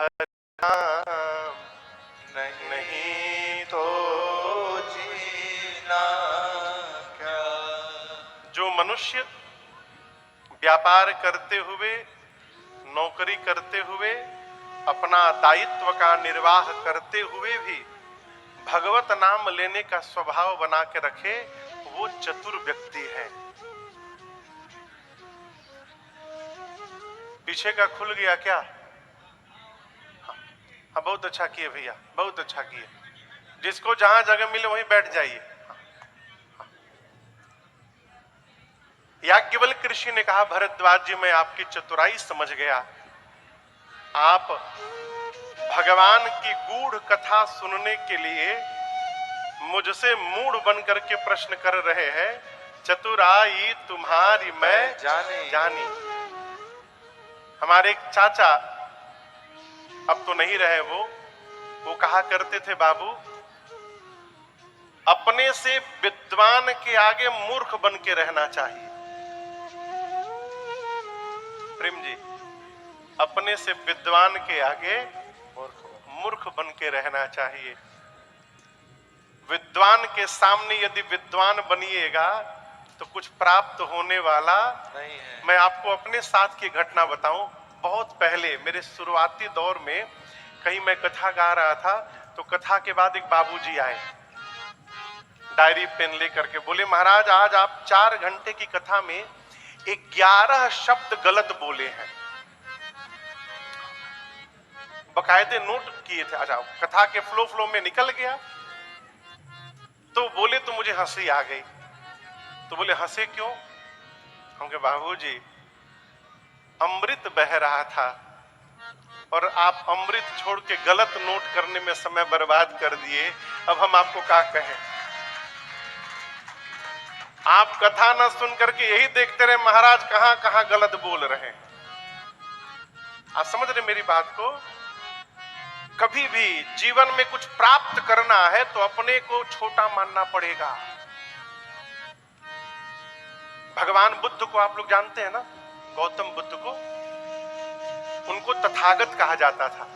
हरिनाम नहीं तो जीना क्या। जो मनुष्य व्यापार करते हुए, नौकरी करते हुए, अपना दायित्व का निर्वाह करते हुए भी भगवत नाम लेने का स्वभाव बना के रखे, वो चतुर व्यक्ति है। पीछे का खुल गया क्या? हाँ, बहुत अच्छा किए भैया, बहुत अच्छा किए। जिसको जहां जगह मिले वहीं बैठ जाइए। याज्ञवल्क्य ऋषि ने कहा, भरद्वाज जी मैं आपकी चतुराई समझ गया। आप भगवान की गूढ़ कथा सुनने के लिए मुझसे मूढ़ बन करके प्रश्न कर रहे हैं। चतुराई तुम्हारी मैं जानी। हमारे एक चाचा, अब तो नहीं रहे, वो कहा करते थे, बाबू अपने से विद्वान के आगे मूर्ख बन के रहना चाहिए। प्रेम जी, अपने से विद्वान के आगे मूर्ख बन के रहना चाहिए। विद्वान के सामने यदि विद्वान बनिएगा तो कुछ प्राप्त होने वाला नहीं है। मैं आपको अपने साथ की घटना बताऊं। बहुत पहले मेरे शुरुआती दौर में कहीं मैं कथा गा रहा था, तो कथा के बाद एक बाबूजी आए, डायरी पेन लेकर के, बोले महाराज आज आप 4 घंटे की कथा में 11 शब्द गलत बोले हैं। बकायदे नोट किए थे। अच्छा, कथा के फ्लो में निकल गया। तो बोले, तो मुझे हंसी आ गई। तो बोले हंसे क्यों? हम कहे बाबूजी अमृत बह रहा था और आप अमृत छोड़ के गलत नोट करने में समय बर्बाद कर दिए। अब हम आपको क्या कहें? आप कथा न सुन करके यही देखते रहे महाराज कहां कहां गलत बोल रहे हैं। आप समझ रहे मेरी बात को? कभी भी जीवन में कुछ प्राप्त करना है तो अपने को छोटा मानना पड़ेगा। भगवान बुद्ध को आप लोग जानते हैं ना, गौतम बुद्ध को, उनको तथागत कहा जाता था।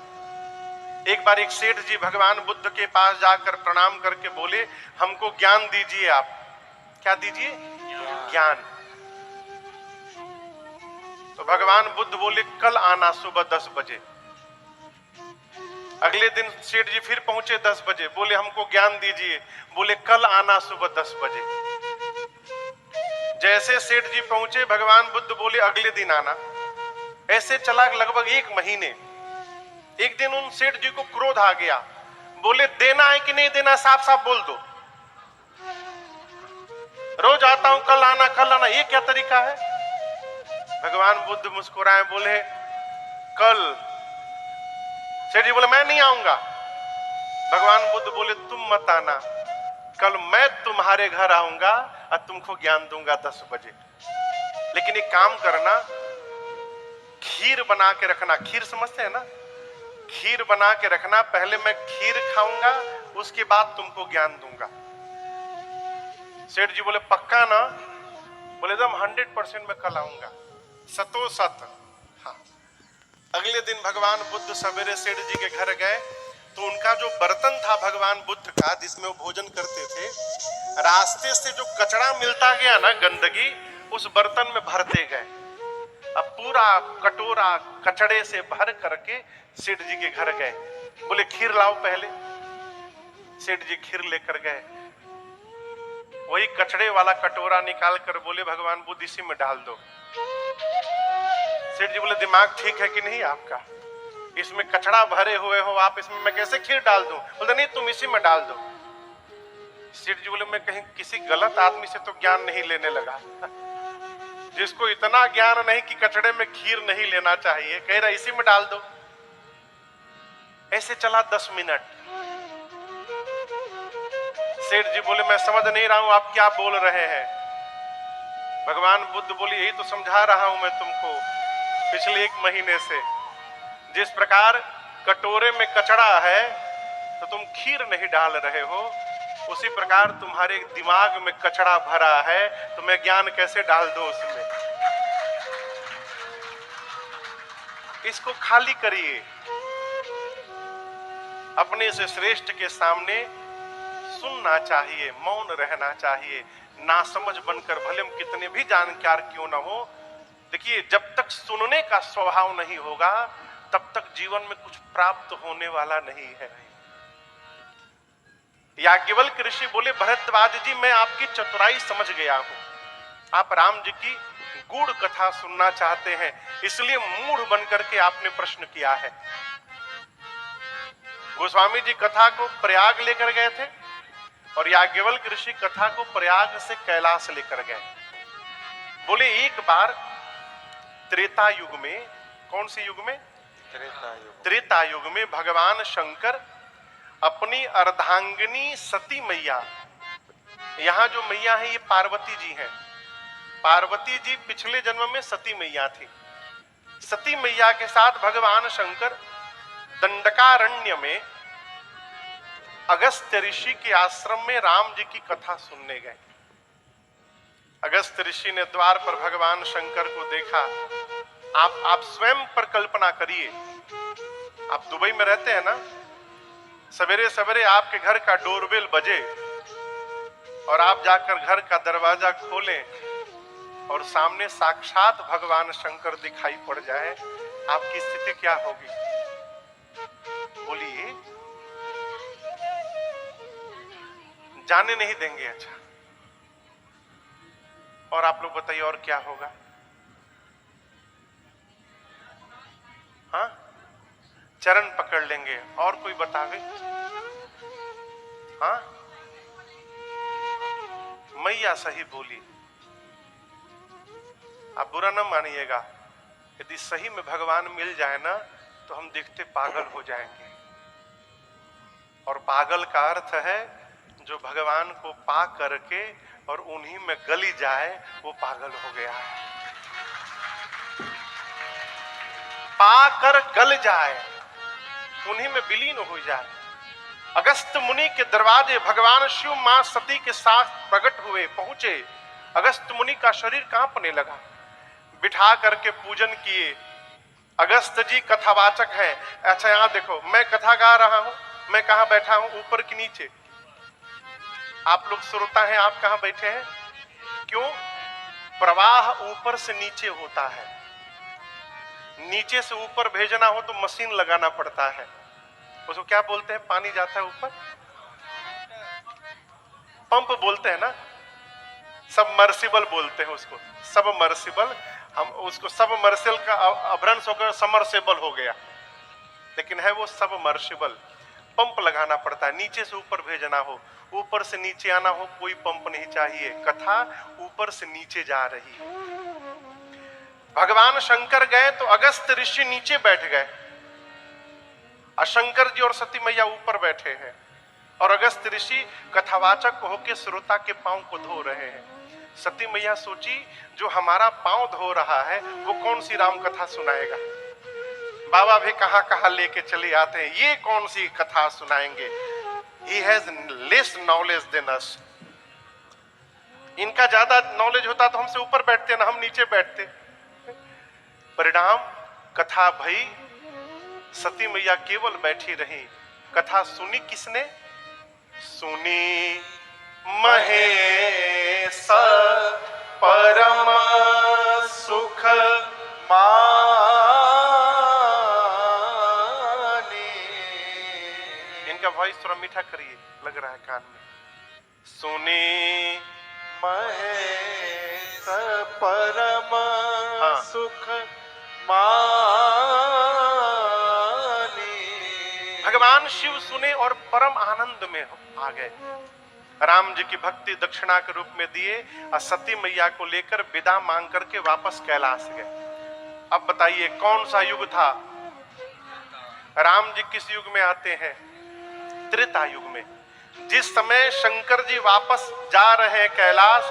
एक बार एक सेठ जी भगवान बुद्ध के पास जाकर प्रणाम करके बोले, हमको ज्ञान दीजिए आप। क्या दीजिए? ज्ञान। तो भगवान बुद्ध बोले कल आना सुबह 10 बजे। अगले दिन सेठ जी फिर पहुंचे 10 बजे, बोले हमको ज्ञान दीजिए। बोले कल आना सुबह 10 बजे। जैसे सेठ जी पहुंचे भगवान बुद्ध बोले अगले दिन आना। ऐसे चला लगभग 1 महीने। एक दिन उन सेठ जी को क्रोध आ गया, बोले देना है कि नहीं देना, साफ साफ बोल दो। रोज आता हूं कल आना, ये क्या तरीका है? भगवान बुद्ध मुस्कुराए, बोले कल। सेठ जी बोले मैं नहीं आऊंगा। भगवान बुद्ध बोले तुम मत आना, कल मैं तुम्हारे घर आऊंगा और तुमको ज्ञान दूंगा 10 बजे। लेकिन एक काम करना, खीर बना के रखना। खीर समझते हैं ना? खीर बना के रखना, पहले मैं खीर खाऊंगा उसके बाद तुमको ज्ञान दूंगा। सेठ जी बोले पक्का ना? बोले एकदम 100% में कल आऊंगा, सतो सत। हाँ। अगले दिन भगवान बुद्ध सवेरे सेठ जी के घर गए तो उनका जो बर्तन था भगवान बुद्ध का जिसमें वो भोजन करते थे, रास्ते से जो कचरा मिलता गया ना, गंदगी, उस बर्तन में भरते गए। अब पूरा कटोरा कचड़े से भर करके सेठ जी के घर गए। बोले खीर लाओ पहले। सेठ जी खीर लेकर गए। वही कचड़े वाला कटोरा निकाल कर बोले भगवान बुद्ध इसी में डाल दो। सेठ जी बोले दिमाग ठीक है कि नहीं आपका? इसमें कचड़ा भरे हुए हो आप, इसमें मैं कैसे खीर डाल दूं? बोले नहीं तुम इसी में डाल दो। सेठ जी बोले मैं कहीं किसी गलत आदमी से तो ज्ञान नहीं लेने लगा जिसको इतना ज्ञान नहीं कि कचड़े में खीर नहीं लेना चाहिए, कह रहा इसी में डाल दो। ऐसे चला 10 मिनट। सेठ जी बोले मैं समझ नहीं रहा हूं आप क्या बोल रहे हैं। भगवान बुद्ध बोले यही तो समझा रहा हूं मैं तुमको पिछले 1 महीने से। जिस प्रकार कटोरे में कचड़ा है तो तुम खीर नहीं डाल रहे हो, उसी प्रकार तुम्हारे दिमाग में कचड़ा भरा है तो मैं ज्ञान कैसे डाल दूं उसमें? इसको खाली करिए। अपने से श्रेष्ठ के सामने सुनना चाहिए, मौन रहना चाहिए, नासमझ बनकर भले हम कितने भी जानकार क्यों ना हो। देखिए, जब तक सुनने का स्वभाव नहीं होगा तब तक जीवन में कुछ प्राप्त होने वाला नहीं है। याज्ञवल्क्य ऋषि बोले, भरद्वाज जी मैं आपकी चतुराई समझ गया हूं, आप राम जी की गूढ़ कथा सुनना चाहते हैं, इसलिए मूढ़ बनकर के आपने प्रश्न किया है। गोस्वामी जी कथा को प्रयाग लेकर गए थे और याज्ञवल्क्य ऋषि कथा को प्रयाग से कैलाश लेकर गए। बोले एक बार त्रेता युग में, कौन सी युग में? त्रेता युग में भगवान शंकर अपनी अर्धांगिनी सती मैया, यहां जो मैया है ये पार्वती जी हैं, पार्वती जी पिछले जन्म में सती मैया थी। सती मैया के साथ भगवान शंकर दंडकारण्य में अगस्त्य ऋषि के आश्रम में राम जी की कथा सुनने गए। अगस्त्य ऋषि ने द्वार पर भगवान शंकर को देखा। आप स्वयं पर कल्पना करिए, आप दुबई में रहते हैं ना, सवेरे सवेरे आपके घर का डोरबेल बजे और आप जाकर घर का दरवाजा खोलें और सामने साक्षात भगवान शंकर दिखाई पड़ जाए, आपकी स्थिति क्या होगी? बोलिए, जाने नहीं देंगे। अच्छा, और आप लोग बताइए और क्या होगा? हाँ, चरण पकड़ लेंगे। और कोई बतावे? हाँ, मैया सही बोली। आप बुरा न मानिएगा, यदि सही में भगवान मिल जाए ना तो हम देखते पागल हो जाएंगे। और पागल का अर्थ है जो भगवान को पा करके और उन्हीं में गली जाए, वो पागल हो गया है। पाकर गल जाए, उन्हीं में विलीन हो जाए। अगस्त मुनि के दरवाजे भगवान शिव मां सती के साथ प्रकट हुए, पहुंचे। अगस्त मुनि का शरीर कांपने लगा, बिठा करके पूजन किए। अगस्त जी कथावाचक है। अच्छा यहां देखो, मैं कथा गा रहा हूं, मैं कहां बैठा हूं? ऊपर की नीचे? आप लोग श्रोता हैं, आप कहां बैठे हैं? क्यों? प्रवाह ऊपर से नीचे होता है, नीचे से ऊपर भेजना हो तो मशीन लगाना पड़ता है। उसको क्या बोलते हैं? पानी जाता है ऊपर, पंप बोलते हैं ना, सबमर्सिबल बोलते हैं उसको, सबमर्सिबल। हम उसको सबमर्सिबल का अभ्रंश होकर समरसेबल हो गया, लेकिन है वो सबमर्सिबल। पंप लगाना पड़ता है, नीचे से ऊपर भेजना हो, ऊपर से नीचे आना हो, कोई पंप नहीं चाहिए। कथा ऊपर से नीचे जा रही है। भगवान शंकर गए तो अगस्त ऋषि नीचे बैठ गए, शंकर जी और सती मैया ऊपर बैठे हैं, और अगस्त ऋषि कथावाचक होकर श्रोता के पांव को धो रहे हैं। सती मैया सोची, जो हमारा पांव धो रहा है वो कौन सी राम कथा सुनाएगा? बाबा भी कहां कहां लेके चले आते हैं, ये कौन सी कथा सुनाएंगे? He has less knowledge than us. इनका ज्यादा नॉलेज होता तो हमसे ऊपर बैठते ना, हम नीचे बैठते। परिणाम कथा भई, सती मैया केवल बैठी रही। कथा सुनी किसने? सुनी महेश परम सुख मानी। इनका वॉइस थोड़ा मीठा करिए, लग रहा है कान में। सुनी महेश परम सुख मानी। भगवान शिव सुने और परम आनंद में आ गए। राम जी की भक्ति दक्षिणा के रूप में दिए और सती मैया को लेकर विदा मांग करके वापस कैलाश गए। अब बताइए कौन सा युग था? राम जी किस युग में आते हैं? त्रेता युग में। जिस समय शंकर जी वापस जा रहे हैं कैलाश,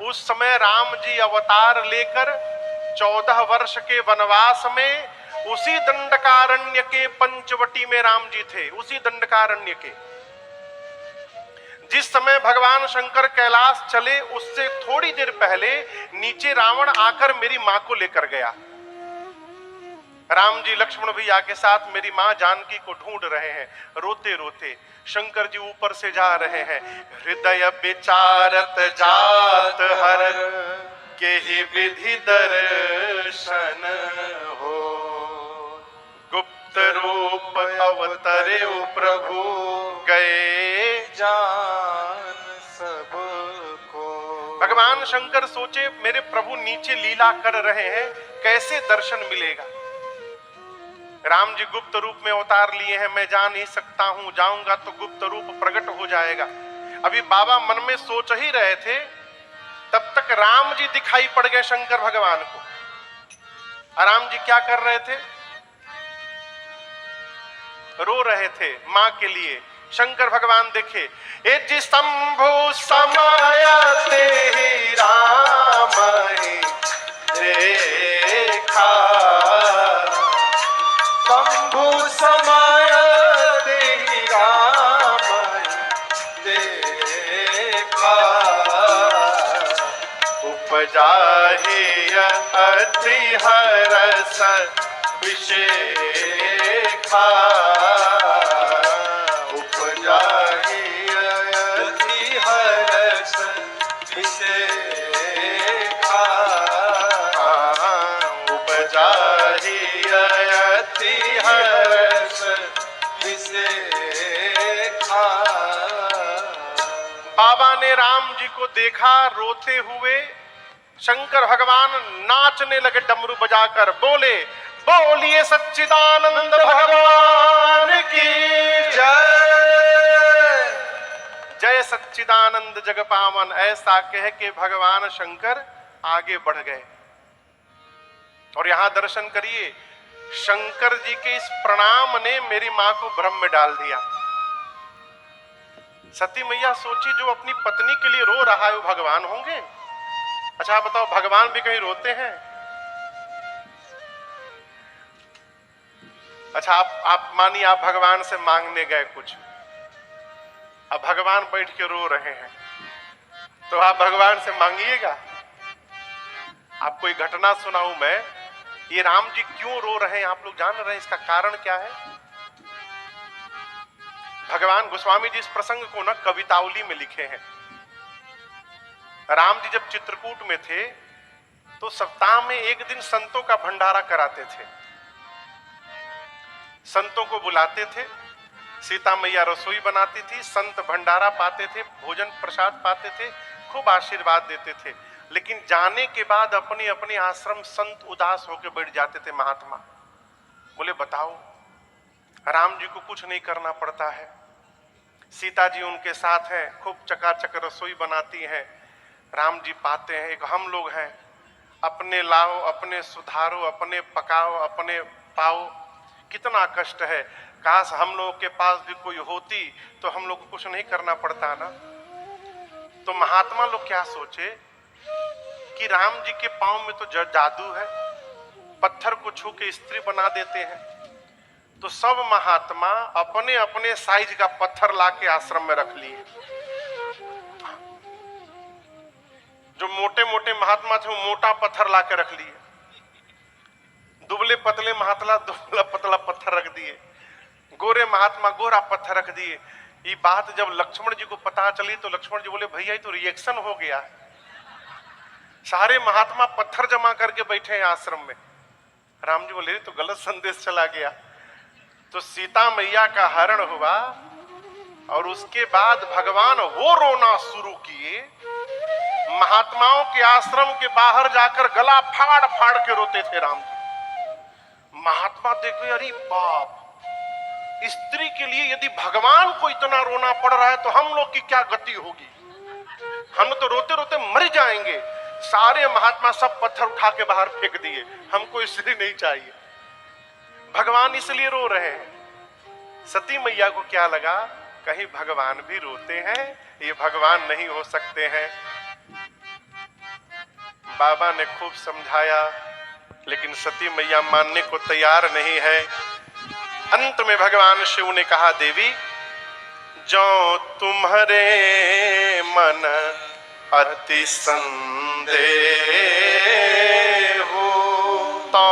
उस समय राम जी अवतार लेकर 14 वर्ष के वनवास में उसी दंडकारण्य के पंचवटी में राम जी थे। उसी दंडकारण्य के जिस समय भगवान शंकर कैलाश चले, उससे थोड़ी देर पहले नीचे रावण आकर मेरी मां को लेकर गया। राम जी लक्ष्मण भैया के साथ मेरी माँ जानकी को ढूंढ रहे हैं। रोते रोते शंकर जी ऊपर से जा रहे हैं। हृदय विचारत जात हर के ही विधि दर्शन हो, गुप्त रूप अवतरे प्रभु गए जान सबको। भगवान शंकर सोचे मेरे प्रभु नीचे लीला कर रहे हैं, कैसे दर्शन मिलेगा। राम जी गुप्त रूप में अवतार लिए हैं, मैं जा नहीं सकता हूं, जाऊंगा तो गुप्त रूप प्रकट हो जाएगा। अभी बाबा मन में सोच ही रहे थे, तब तक राम जी दिखाई पड़ गए शंकर भगवान को। राम जी क्या कर रहे थे? रो रहे थे मां के लिए। शंकर भगवान देखे, ए जी शंभु समायते ही राम देखा, शंभु समायते ही राम देखा, उपजा ही अति हरस विशेखा, उपजा ही अति हरस विशेखा, उपजा ही अति हरस विशेखा। बाबा ने राम जी को देखा रोते हुए। शंकर भगवान नाचने लगे डमरू बजाकर, बोले बोलिए सच्चिदानंद भगवान की जय, जय सच्चिदानंद जग पावन। ऐसा कह के भगवान शंकर आगे बढ़ गए। और यहां दर्शन करिए, शंकर जी के इस प्रणाम ने मेरी मां को भ्रम में डाल दिया। सती मैया सोची जो अपनी पत्नी के लिए रो रहा है वो भगवान होंगे? अच्छा बताओ, भगवान भी कहीं रोते हैं? अच्छा आप मानिए आप भगवान से मांगने गए कुछ, अब भगवान बैठ के रो रहे हैं, तो आप भगवान से मांगिएगा? आपको एक घटना सुनाऊं मैं, ये राम जी क्यों रो रहे हैं आप लोग जान रहे हैं? इसका कारण क्या है? भगवान गोस्वामी जी इस प्रसंग को ना कवितावली में लिखे हैं। राम जी जब चित्रकूट में थे तो सप्ताह में एक दिन संतों का भंडारा कराते थे। संतों को बुलाते थे, सीता मैया रसोई बनाती थी, संत भंडारा पाते थे, भोजन प्रसाद पाते थे, खूब आशीर्वाद देते थे। लेकिन जाने के बाद अपने अपने आश्रम संत उदास होकर बैठ जाते थे। महात्मा बोले बताओ, राम जी को कुछ नहीं करना पड़ता है, सीता जी उनके साथ हैं, खूब चकाचक रसोई बनाती हैं, राम जी पाते हैं, एक हम लोग हैं, अपने लाओ, अपने सुधारो, अपने पकाओ, अपने पाओ, कितना कष्ट है। काश हम लोगों के पास भी कोई होती तो हम लोग को कुछ नहीं करना पड़ता ना। तो महात्मा लोग क्या सोचे कि राम जी के पांव में तो जादू है, पत्थर को छू के स्त्री बना देते हैं। तो सब महात्मा अपने अपने साइज का पत्थर लाके आश्रम में रख लिए। जो मोटे मोटे महात्मा थे वो मोटा पत्थर लाके रख लिए, दुबले पतले महात्मा दुबला पतला पत्थर रख दिए, गोरे महात्मा गोरा पत्थर रख दिए। ये बात जब लक्ष्मण जी को पता चली तो लक्ष्मण जी बोले भैया ये तो रिएक्शन हो गया, सारे महात्मा पत्थर जमा करके बैठे हैं आश्रम में। राम जी बोले तो गलत संदेश चला गया। तो सीता मैया का हरण हुआ और उसके बाद भगवान वो रोना शुरू किए, महात्माओं के आश्रम के बाहर जाकर गला फाड़ फाड़ के रोते थे राम जी। महात्मा देखो अरे बाप, स्त्री के लिए यदि भगवान को इतना रोना पड़ रहा है तो हम लोग की क्या गति होगी, हम तो रोते रोते मर जाएंगे। सारे महात्मा सब पत्थर उठा के बाहर फेंक दिए, हमको स्त्री नहीं चाहिए। भगवान इसलिए रो रहे हैं। सती मैया को क्या लगा कहीं भगवान भी रोते हैं, ये भगवान नहीं हो सकते हैं। बाबा ने खूब समझाया लेकिन सती मैया मानने को तैयार नहीं है। अंत में भगवान शिव ने कहा देवी जो तुम्हारे मन अति संदेह हो तो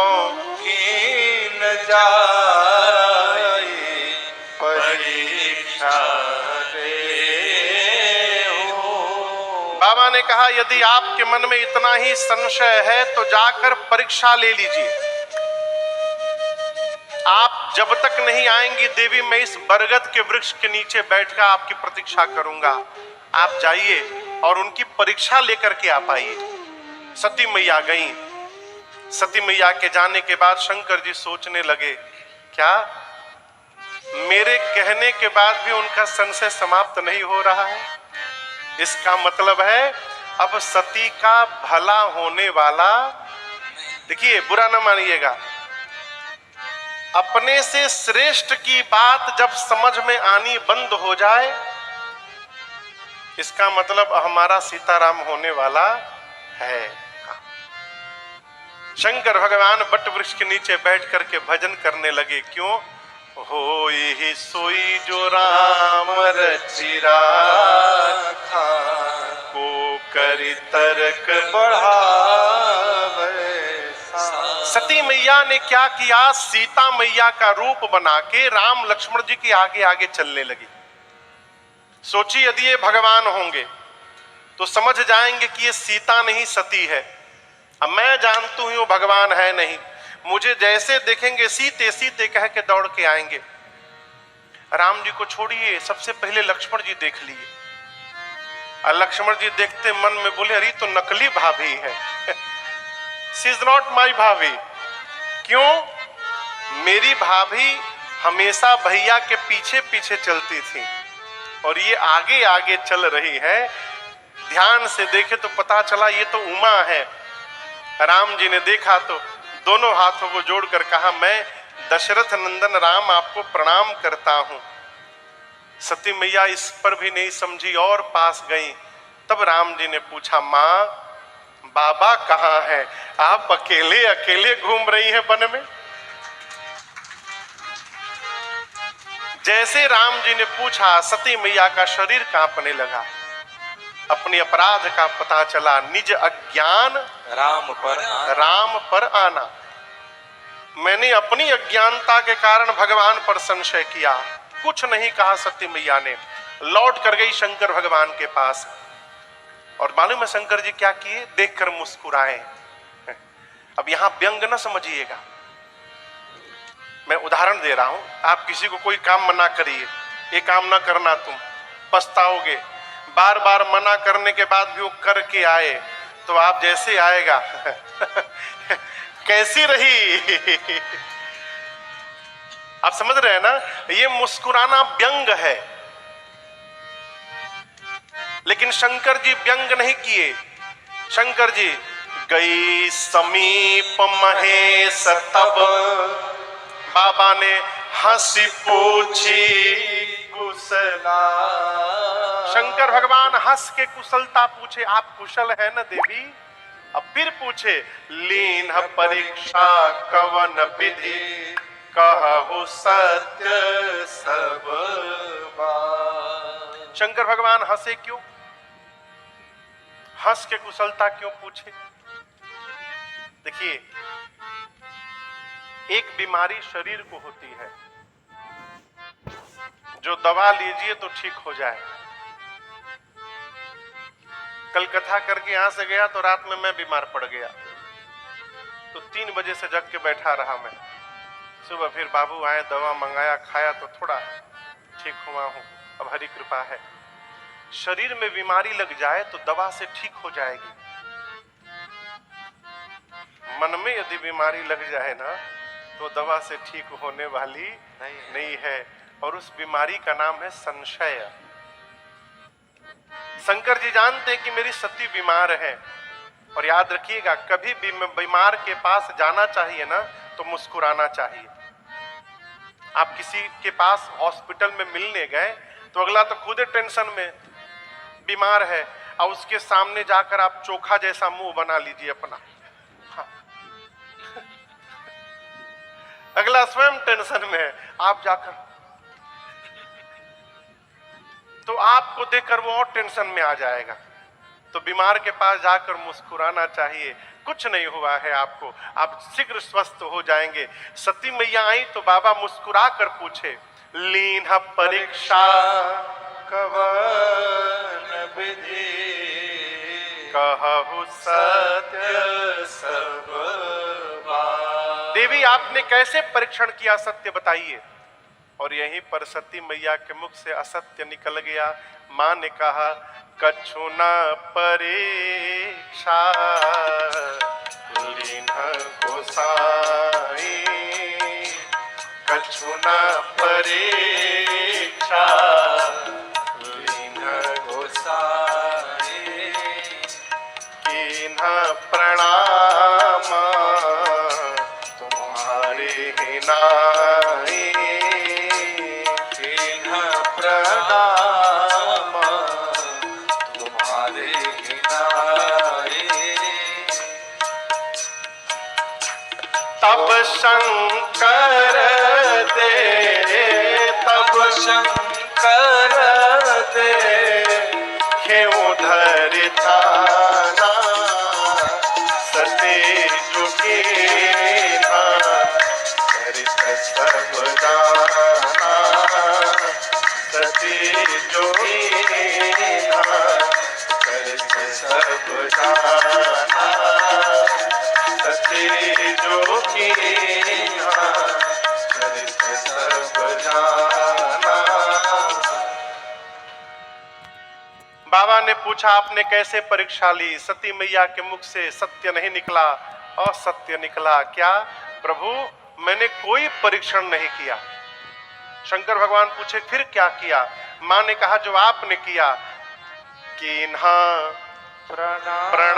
कीन जाए परीक्षा दे हो। बाबा ने कहा यदि आपके मन में इतना ही संशय है तो जाकर परीक्षा ले लीजिए। आप जब तक नहीं आएंगी देवी, मैं इस बरगद के वृक्ष के नीचे बैठकर आपकी प्रतीक्षा करूंगा। आप जाइए और उनकी परीक्षा लेकर के आप आइए। सती मैया गई। सती मैया के जाने के बाद शंकर जी सोचने लगे, क्या मेरे कहने के बाद भी उनका संशय समाप्त नहीं हो रहा है? इसका मतलब है अब सती का भला होने वाला। देखिए, बुरा ना मानिएगा, अपने से श्रेष्ठ की बात जब समझ में आनी बंद हो जाए, इसका मतलब हमारा सीताराम होने वाला है। शंकर भगवान बट वृक्ष के नीचे बैठ करके भजन करने लगे। क्यों? होई ही सोई जो राम रचिरा को करी तर्क बढ़ावे। सती मैया ने क्या किया? सीता मैया का रूप बना के राम लक्ष्मण जी के आगे आगे चलने लगी। सोची यदि ये भगवान होंगे तो समझ जाएंगे कि ये सीता नहीं सती है। अब मैं जानती हूं वो भगवान है नहीं, मुझे जैसे देखेंगे सीते सीते कह के दौड़ के आएंगे। राम जी को छोड़िए, सबसे पहले लक्ष्मण जी देख लिए। और लक्ष्मण जी देखते मन में बोले, अरे तो नकली भाभी है। शी इज नॉट माई भाभी। क्यों? मेरी भाभी हमेशा भैया के पीछे पीछे चलती थी और ये आगे आगे चल रही है। ध्यान से देखे तो पता चला ये तो उमा है। राम जी ने देखा तो दोनों हाथों को जोड़कर कहा, मैं दशरथ नंदन राम आपको प्रणाम करता हूं। सती मैया इस पर भी नहीं समझी और पास गई। तब राम जी ने पूछा, मां बाबा कहाँ है? आप अकेले अकेले घूम रही हैं वन में? जैसे राम जी ने पूछा, सती मैया का शरीर कांपने लगा। अपने अपराध का पता चला। निज अज्ञान राम पर आना। मैंने अपनी अज्ञानता के कारण भगवान पर संशय किया। कुछ नहीं कहा सती मैया ने, लौट कर गई शंकर भगवान के पास। और मालूम है शंकर जी क्या किए? देखकर मुस्कुराए। अब यहां व्यंग न समझिएगा, मैं उदाहरण दे रहा हूं। आप किसी को कोई काम मना करिए, ये काम ना करना, तुम पछताओगे। बार बार मना करने के बाद भी वो करके आए तो आप जैसे आएगा कैसी रही? आप समझ रहे हैं ना? ये मुस्कुराना व्यंग है। लेकिन शंकर जी व्यंग नहीं किए। शंकर जी गई समीप महेश तब बाबा ने हंसी पूछी कुशला। शंकर भगवान हंस के कुशलता पूछे, आप कुशल है न देवी? अब फिर पूछे, लीन परीक्षा कवन विधि कहु सत्य सब बात। शंकर भगवान हंसे क्यों? हंस के कुशलता क्यों पूछे? देखिए, एक बीमारी शरीर को होती है जो दवा लीजिए तो ठीक हो जाए। कल कथा करके यहां से गया तो रात में मैं बीमार पड़ गया, तो 3 बजे से जग के बैठा रहा मैं। सुबह फिर बाबू आए, दवा मंगाया, खाया तो थोड़ा ठीक हुआ हूं। अब हरी कृपा है। शरीर में बीमारी लग जाए तो दवा से ठीक हो जाएगी। मन में यदि बीमारी लग जाए ना तो दवा से ठीक होने वाली नहीं है। और उस बीमारी का नाम है संशय। शंकर जी जानते कि मेरी सती बीमार है। और याद रखिएगा, कभी भी बीमार के पास जाना चाहिए ना तो मुस्कुराना चाहिए। आप किसी के पास हॉस्पिटल में मिलने गए तो अगला तो खुद टेंशन में बीमार है और उसके सामने जाकर आप चोखा जैसा मुंह बना लीजिए अपना। हाँ। अगला स्वयं टेंशन में है, आप जाकर तो आपको देखकर वो और टेंशन में आ जाएगा। तो बीमार के पास जाकर मुस्कुराना चाहिए, कुछ नहीं हुआ है आपको, आप शीघ्र स्वस्थ हो जाएंगे। सती मैया आई तो बाबा मुस्कुरा कर पूछे, लीन परीक्षा कवन विधि कहु सत्य सब बात। देवी आपने कैसे परीक्षण किया, सत्य बताइए। और यहीं पर सती मैया के मुख से असत्य निकल गया। मां ने कहा, कछु न परीक्षा लीन गोसाई, कछु न परीक्षा लीन गोसाई, कीन्ह प्रणाम तुम्हारे ही नाई, कीन्ह प्रणाम तुम्हारे ही नाई। तब शंकर दे, तब शंकर दे क्यों धर थाना, सते जुगे ना करित सब जाना, सते जुगे ना करित सब जाना, सते जुगे ना करित सब जाना। बाबा ने पूछा, आपने कैसे परीक्षा ली? सती मैया के मुख से सत्य नहीं निकला, असत्य निकला। क्या प्रभु, मैंने कोई परीक्षण नहीं किया। शंकर भगवान पूछे, फिर क्या किया? मां ने कहा, जो आपने किया, कीन्हा प्रणाम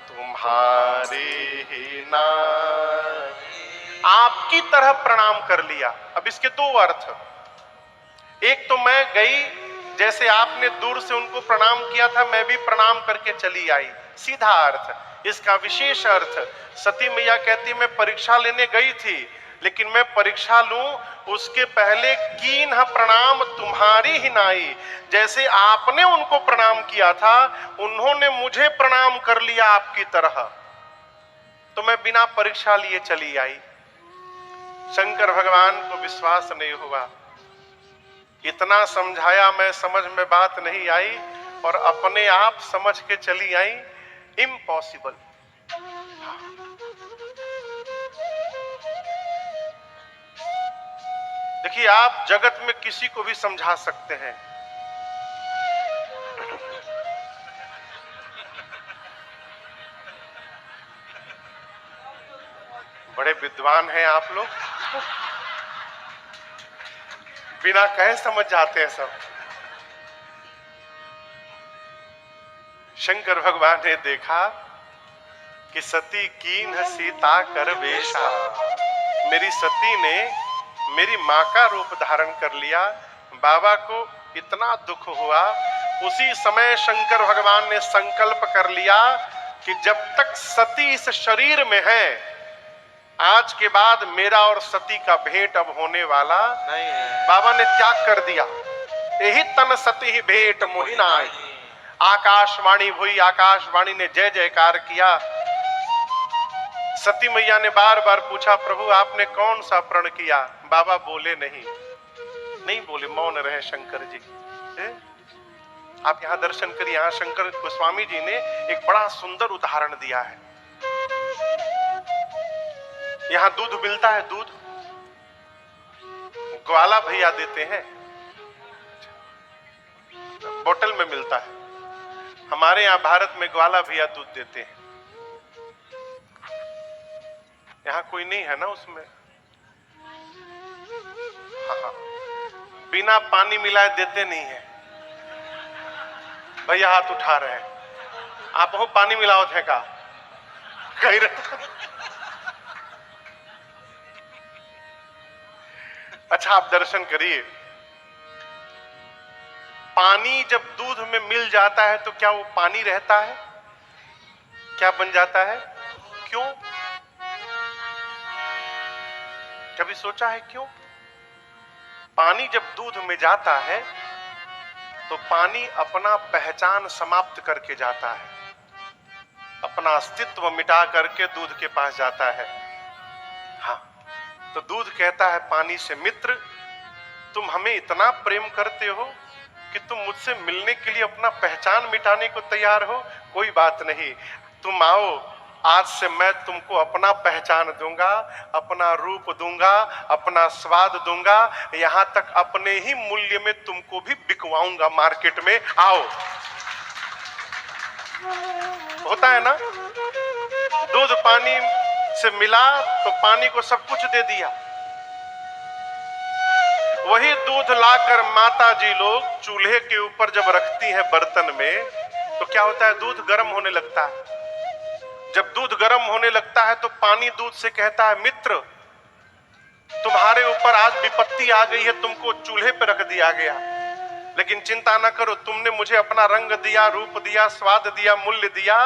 तुम्हारे ही नाई, आपकी तरह प्रणाम कर लिया। अब इसके दो अर्थ, एक तो मैं गई, जैसे आपने दूर से उनको प्रणाम किया था, मैं भी प्रणाम करके चली आई, सीधा अर्थ। इसका विशेष अर्थ, सती मैया कहती, मैं परीक्षा लेने गई थी, लेकिन मैं परीक्षा लूं उसके पहले कीन्ह प्रणाम तुम्हारी ही नाई, जैसे आपने उनको प्रणाम किया था, उन्होंने मुझे प्रणाम कर लिया आपकी तरह, तो मैं बिना परीक्षा लिए चली आई। शंकर भगवान को विश्वास नहीं हुआ, इतना समझाया मैं, समझ में बात नहीं आई और अपने आप समझ के चली आई, इम्पॉसिबल। देखिए, आप जगत में किसी को भी समझा सकते हैं, बड़े विद्वान हैं आप लोग, बिना कहे समझ जाते हैं सब। शंकर भगवान ने देखा कि सती कीन्ह सीता कर वेशा, मेरी सती ने मेरी मां का रूप धारण कर लिया। बाबा को इतना दुख हुआ, उसी समय शंकर भगवान ने संकल्प कर लिया कि जब तक सती इस शरीर में है, आज के बाद मेरा और सती का भेंट अब होने वाला नहीं है। बाबा ने त्याग कर दिया। यही तन सती ही भेंट मोहिनाई, आकाशवाणी हुई, आकाशवाणी ने जय जयकार किया। सती मैया ने बार बार पूछा, प्रभु आपने कौन सा प्रण किया? बाबा बोले नहीं बोले, मौन रहे शंकर जी। आप यहाँ दर्शन करिए, यहाँ शंकर गोस्वामी जी ने एक बड़ा सुंदर उदाहरण दिया है। यहाँ दूध मिलता है, दूध ग्वाला भैया देते हैं, बोतल में मिलता है। हमारे यहाँ भारत में ग्वाला भैया दूध देते हैं। यहाँ कोई नहीं है ना उसमें। हाँ, बिना पानी मिलाए देते नहीं है। भैया हाथ उठा रहे हैं, आप हो पानी मिलाओ थे का कहीं अच्छा, आप दर्शन करिए। पानी जब दूध में मिल जाता है तो क्या वो पानी रहता है? क्या बन जाता है? क्यों? कभी सोचा है क्यों? पानी जब दूध में जाता है तो पानी अपना पहचान समाप्त करके जाता है, अपना अस्तित्व मिटा करके दूध के पास जाता है। हाँ, तो दूध कहता है पानी से, मित्र तुम हमें इतना प्रेम करते हो कि तुम मुझसे मिलने के लिए अपना पहचान मिटाने को तैयार हो। कोई बात नहीं, तुम आओ, आज से मैं तुमको अपना पहचान दूंगा, अपना रूप दूंगा, अपना स्वाद दूंगा, यहां तक अपने ही मूल्य में तुमको भी बिकवाऊंगा मार्केट में। आओ। होता है ना, दूध पानी से मिला तो पानी को सब कुछ दे दिया। वही दूध लाकर माता जी लोग चूल्हे के ऊपर जब रखती हैं बर्तन में, तो क्या होता है, दूध गर्म होने लगता है। जब दूध गर्म होने लगता है तो पानी दूध से कहता है, मित्र तुम्हारे ऊपर आज विपत्ति आ गई है, तुमको चूल्हे पर रख दिया गया, लेकिन चिंता ना करो, तुमने मुझे अपना रंग दिया, रूप दिया, स्वाद दिया, मूल्य दिया।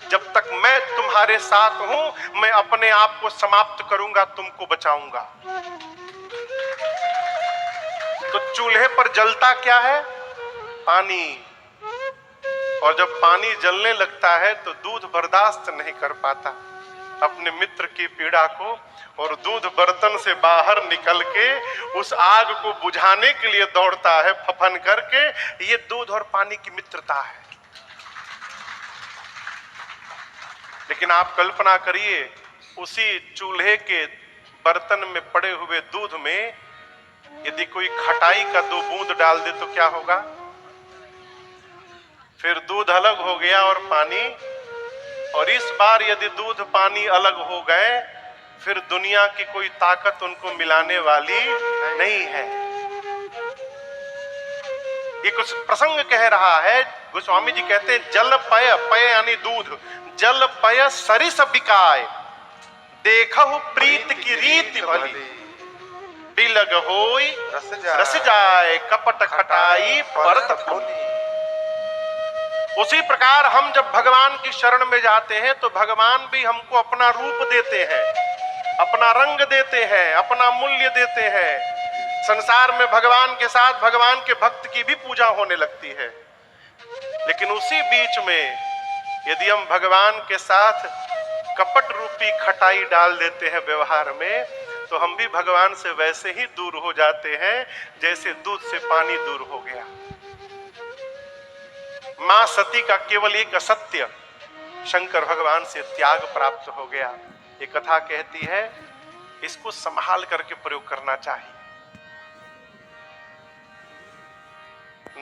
जब तक मैं तुम्हारे साथ हूं, मैं अपने आप को समाप्त करूंगा, तुमको बचाऊंगा। तो चूल्हे पर जलता क्या है, पानी। और जब पानी जलने लगता है तो दूध बर्दाश्त नहीं कर पाता अपने मित्र की पीड़ा को, और दूध बर्तन से बाहर निकल के उस आग को बुझाने के लिए दौड़ता है फफन करके। ये दूध और पानी की मित्रता है। लेकिन आप कल्पना करिए, उसी चूल्हे के बर्तन में पड़े हुए दूध में यदि कोई खटाई का 2 बूंद डाल दे तो क्या होगा। फिर दूध अलग हो गया और पानी, और इस बार यदि दूध पानी अलग हो गए, फिर दुनिया की कोई ताकत उनको मिलाने वाली नहीं है। ये कुछ प्रसंग कह रहा है। गोस्वामी जी कहते हैं, जल पय, पय यानी दूध, जल पय सरिस बिकाय, देखहु प्रीत की रीति भली, बिलग होई रस जाए, कपट खटाई परत फूली। उसी प्रकार हम जब भगवान की शरण में जाते हैं तो भगवान भी हमको अपना रूप देते हैं, अपना रंग देते हैं, अपना मूल्य देते हैं। संसार में भगवान के साथ भगवान के भक्त की भी पूजा होने लगती है। लेकिन उसी बीच में यदि हम भगवान के साथ कपट रूपी खटाई डाल देते हैं व्यवहार में, तो हम भी भगवान से वैसे ही दूर हो जाते हैं जैसे दूध से पानी दूर हो गया। मां सती का केवल एक असत्य, शंकर भगवान से त्याग प्राप्त हो गया। ये कथा कहती है, इसको संभाल करके प्रयोग करना चाहिए।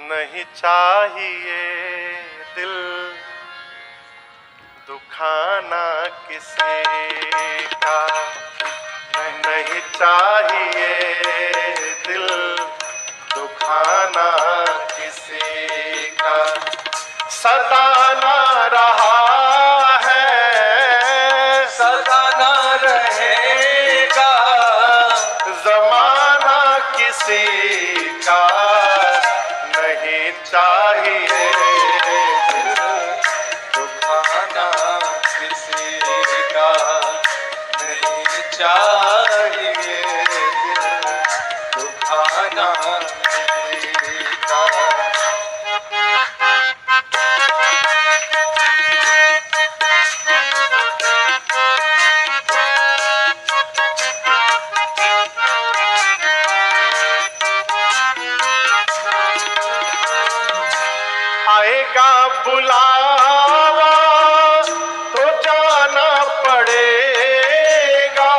नहीं चाहिए दिल दुखाना किसी का, नहीं चाहिए दिल दुखाना किसी का, सताना रहा है सताना रहेगा, जमाना किसी का, नहीं चाहिए दिल दुखाना किसी का, नहीं चाहिए दिल दुखाना किसी का। आएगा बुलावा तो जाना पड़ेगा,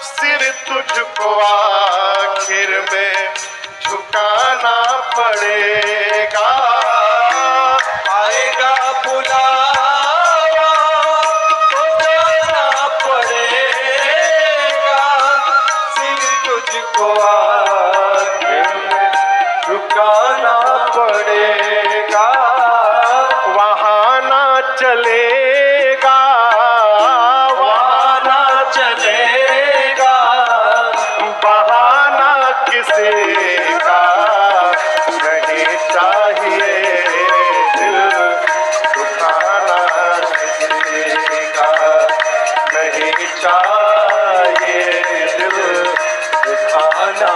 सिर तुझको आखिर में झुकाना पड़ेगा। आएगा बुलावा तो जाना पड़ेगा, सिर तुझको आखिर में झुकाना पड़ेगा। वहाँ ना चलेगा, वहाँ ना चलेगा, बहाना किसी का, नहीं चाहिए दिल दुखाना किसी का, नहीं चाहिए दिल दुखाना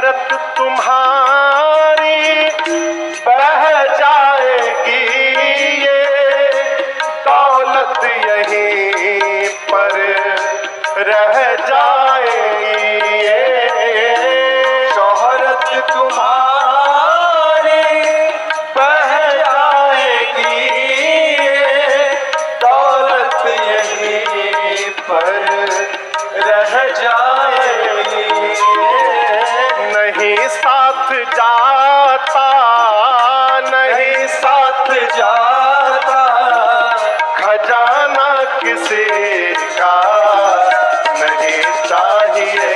शोहरत तुम्हारी बह जाएगी ये दौलत यहीं पर रह जाएगी ये शोहरत तुम्हारी बह जाएगी ये दौलत यहीं पर रह जाएगी नहीं साथ जाता नहीं साथ जाता खजाना किसी का नहीं चाहिए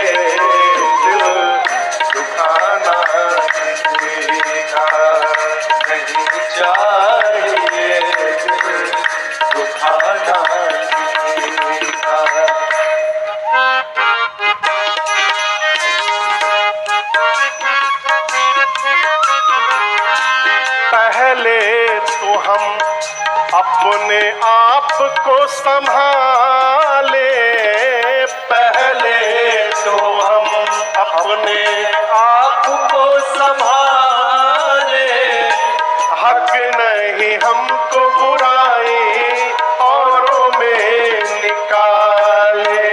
दिल दुखाना किसी का नहीं चाहिए दिल दुखाना किसी का पहले तो हम अपने आप को संभाले पहले तो हम अपने आप को संभाले हक नहीं हमको बुराई औरों में निकाले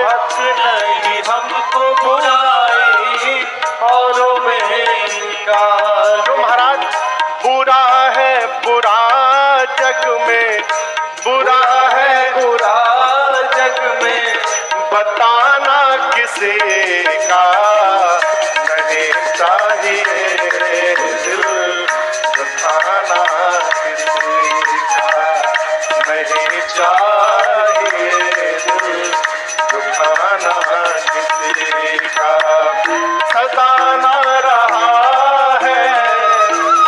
हक नहीं हमको बुराई औरों में निकाल जो महाराज बुरा है बुरा जग में बुरा है बुरा जग में बताना किसी का नहीं चाहिए दिल बताना किसी का नहीं चाहिए दिल दुखाना किसी का सदा ना रहा है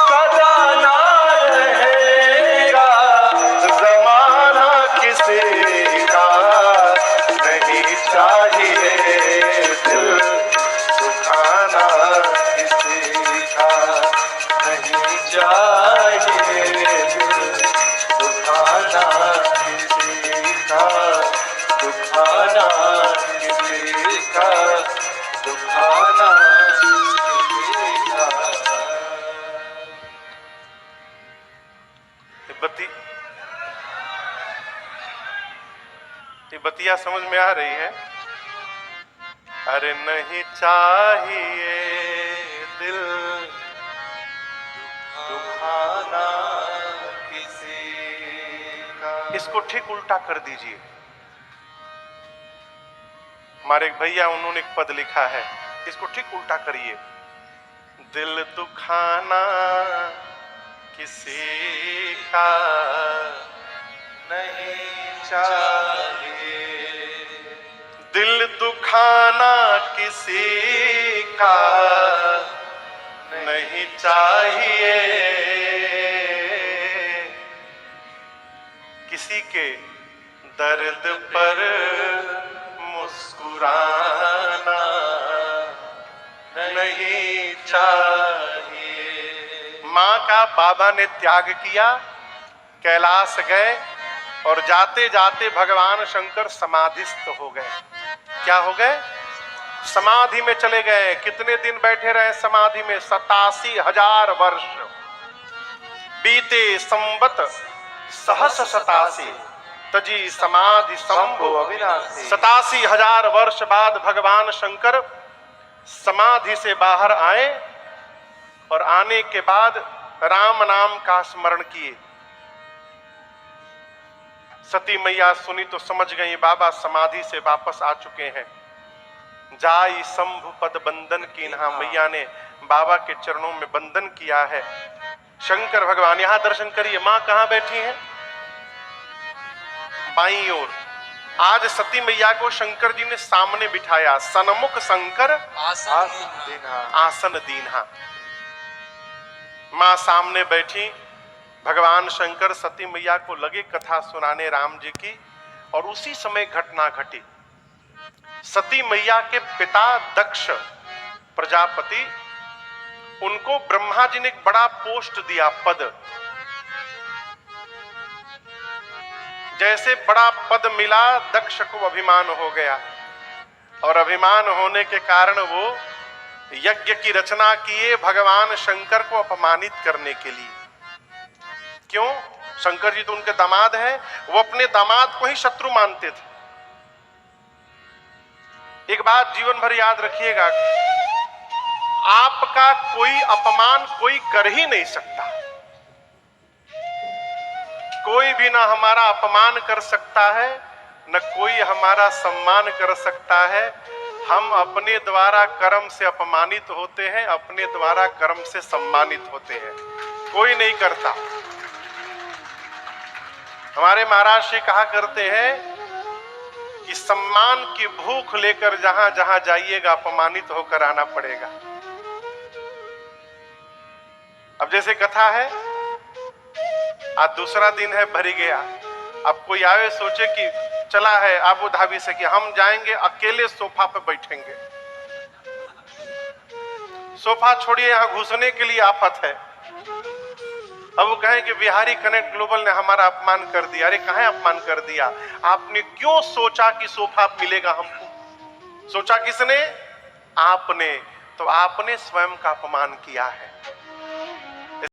सदा ना रहेगा जमाना किसी का नहीं चाहिए दिल दुखाना किसी का नहीं चाहिए दिल दुखाना किसी का दुखाना किसी का दुखाना किसी का ये बतिया समझ में आ रही है? अरे नहीं चाहिए दिल दुखाना किसी का इसको ठीक उल्टा कर दीजिए। हमारे एक भैया उन्होंने एक पद लिखा है, इसको ठीक उल्टा करिए। दिल दुखाना किसी का नहीं चाहिए दिल दुखाना किसी का नहीं चाहिए। किसी के दर्द पर मुस्कुराना नहीं चाहिए। माँ का बाबा ने त्याग किया, कैलाश गए और जाते जाते भगवान शंकर समाधिस्थ हो गए। क्या हो गए? समाधि में चले गए। कितने दिन बैठे रहे समाधि में? 87,000 वर्ष बीते। संवत सहस 87 तजी समाधि संभो अविनाशी। 87,000 वर्ष बाद भगवान शंकर समाधि से बाहर आए और आने के बाद राम नाम का स्मरण किए। सती मैया सुनी तो समझ गई बाबा समाधि से वापस आ चुके हैं। जाई शंभु पद बंदन की नहा, मैया ने बाबा के चरणों में बंदन किया है। शंकर भगवान यहां दर्शन करिए। मां कहां बैठी हैं? बाईं ओर। आज सती मैया को शंकर जी ने सामने बिठाया। सन्मुख शंकर आसन दीन्हा। मां सामने बैठी। भगवान शंकर सती मैया को लगे कथा सुनाने राम जी की, और उसी समय घटना घटी। सती मैया के पिता दक्ष प्रजापति, उनको ब्रह्मा जी ने एक बड़ा पोस्ट दिया, पद। जैसे बड़ा पद मिला, दक्ष को अभिमान हो गया, और अभिमान होने के कारण वो यज्ञ की रचना किए भगवान शंकर को अपमानित करने के लिए। क्यों? शंकर जी तो उनके दामाद हैं, वो अपने दामाद को ही शत्रु मानते थे। एक बात जीवन भर याद रखिएगा, आपका कोई अपमान कोई कर ही नहीं सकता। कोई भी ना हमारा अपमान कर सकता है, न कोई हमारा सम्मान कर सकता है। हम अपने द्वारा कर्म से अपमानित होते हैं, अपने द्वारा कर्म से सम्मानित होते हैं, कोई नहीं करता। हमारे महाराज जी कहा करते हैं कि सम्मान की भूख लेकर जहां जहां जाइएगा अपमानित होकर आना पड़ेगा। अब जैसे कथा है, आज दूसरा दिन है, भरी गया। अब कोई आवे सोचे कि चला है आबू धाबी से कि हम जाएंगे अकेले सोफा पे बैठेंगे। सोफा छोड़िए, यहां घुसने के लिए आफत है। अब वो कहें कि बिहारी कनेक्ट ग्लोबल ने हमारा अपमान कर दिया। अरे कहां अपमान कर दिया? आपने क्यों सोचा कि सोफा मिलेगा हमको? सोचा किसने? आपने। तो आपने स्वयं का अपमान किया है।